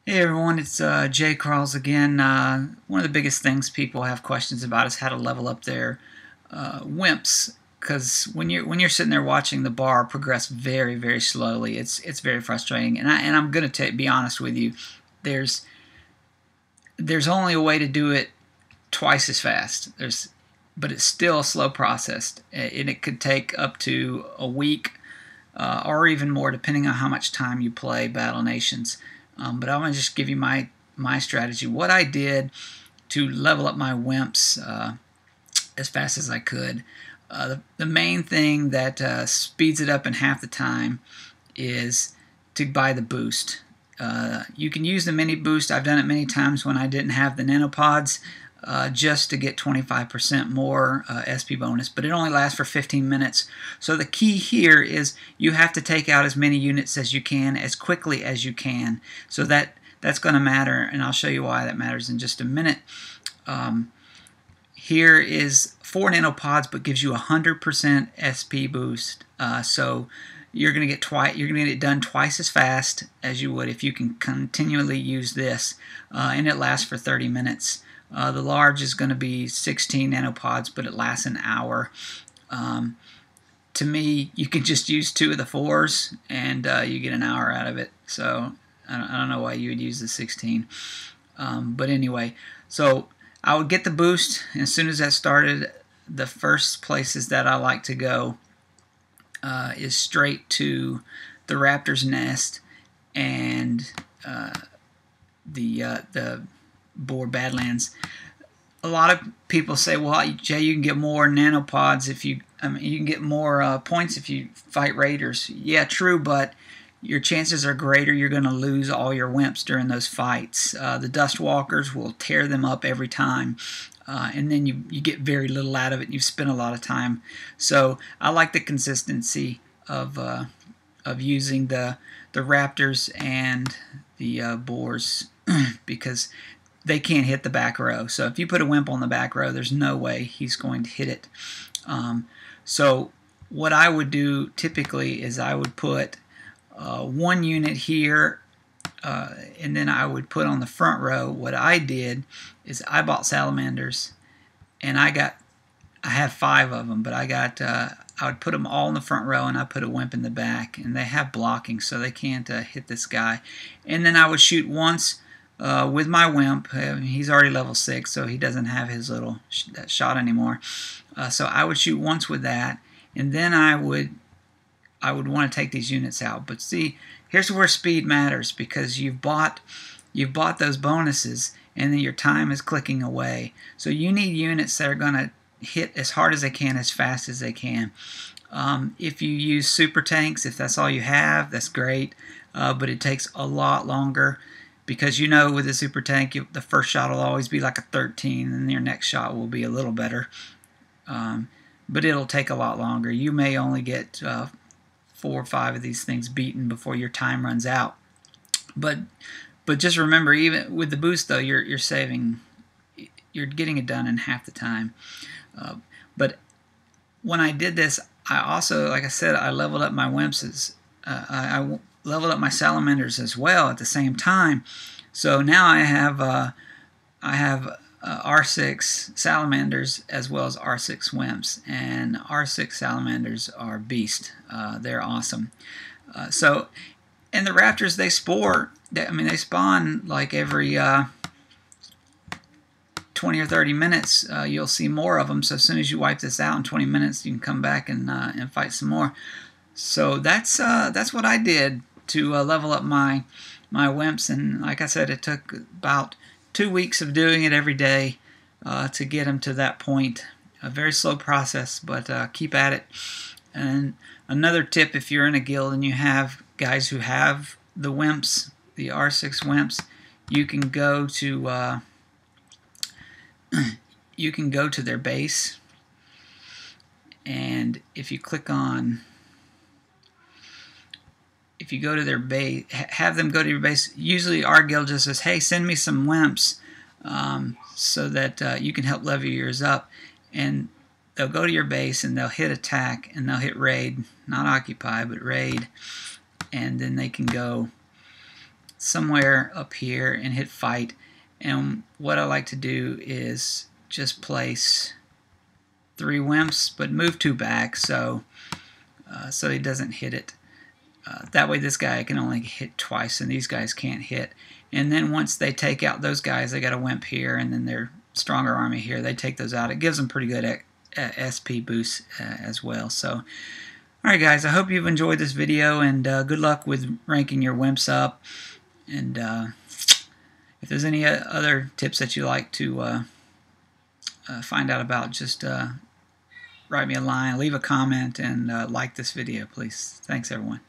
Hey everyone, it's Jay Crawls again. One of the biggest things people have questions about is how to level up their Wimps, because when you're sitting there watching the bar progress very slowly, it's very frustrating. And I'm gonna be honest with you, there's there's only a way to do it twice as fast. But it's still a slow process, and it could take up to a week or even more, depending on how much time you play Battlenations. But I want to just give you my strategy. What I did to level up my Wimps as fast as I could. The main thing that speeds it up in half the time is to buy the boost. You can use the mini boost. I've done it many times when I didn't have the nanopods, just to get 25% more SP bonus, but it only lasts for 15 minutes. So the key here is you have to take out as many units as you can as quickly as you can. So that's going to matter, and I'll show you why that matters in just a minute. Here is 4 nanopods, but gives you 100% SP boost. So you're going to get it done twice as fast as you would if you can continually use this, and it lasts for 30 minutes. The large is going to be 16 nanopods, but it lasts an hour. To me, you can just use 2 of the 4s, and you get an hour out of it. So I don't know why you would use the 16. But anyway, so I would get the boost, and as soon as that started, the first places that I like to go is straight to the Raptor's Nest and the board Badlands. A lot of people say, well, Jay, you can get more nanopods if you can get more points if you fight raiders. Yeah, true, but your chances are greater you're going to lose all your Wimps during those fights. The Dust Walkers will tear them up every time, and then you get very little out of it, and you've spent a lot of time. So I like the consistency of using the Raptors and the Boars because they can't hit the back row. So if you put a Wimp on the back row, there's no way he's going to hit it. So what I would do typically is I would put 1 unit here, and then I would put on the front row. What I did is I bought salamanders, and I have 5 of them, but I would put them all in the front row, and I put a Wimp in the back, and they have blocking, so they can't hit this guy. And then I would shoot once with my Wimp. He's already level 6, so he doesn't have his little shot anymore. So I would shoot once with that, and then I would want to take these units out. But see, here's where speed matters, because you've bought those bonuses, and then your time is clicking away. So you need units that are going to hit as hard as they can, as fast as they can. If you use super tanks, if that's all you have, that's great, but it takes a lot longer, because with a super tank, the first shot will always be like a 13, and your next shot will be a little better, but it'll take a lot longer. You may only get 4 or 5 of these things beaten before your time runs out. But just remember, even with the boost though, you're getting it done in half the time. But when I did this, I also, like I said, I leveled up my Wimps. I leveled up my salamanders as well at the same time. So now I have R6 salamanders as well as R6 Wimps, and R6 salamanders are beast. They're awesome. And the Raptors, they spore. They spawn like every 20 or 30 minutes. You'll see more of them. So as soon as you wipe this out in 20 minutes, you can come back and fight some more. So that's what I did to level up my Wimps, and like I said, it took about 2 weeks of doing it every day to get them to that point. A very slow process, but keep at it. And another tip, if you're in a guild and you have guys who have the Wimps, the R6 Wimps, you can go to their base, and if you go to their base, have them go to your base. Usually our guild just says, hey, send me some Wimps, so that you can help level yours up. And they'll go to your base, and they'll hit attack, and they'll hit raid, not occupy, but raid. And then they can go somewhere up here and hit fight. And what I like to do is just place 3 Wimps, but move 2 back so he doesn't hit it. That way this guy can only hit twice and these guys can't hit. And then once they take out those guys, they got a Wimp here and then their stronger army here, they take those out. It gives them pretty good SP boost as well. So alright guys, I hope you've enjoyed this video, and good luck with ranking your Wimps up. And if there's any other tips that you like to find out about, just write me a line, leave a comment, and like this video, please. Thanks, everyone.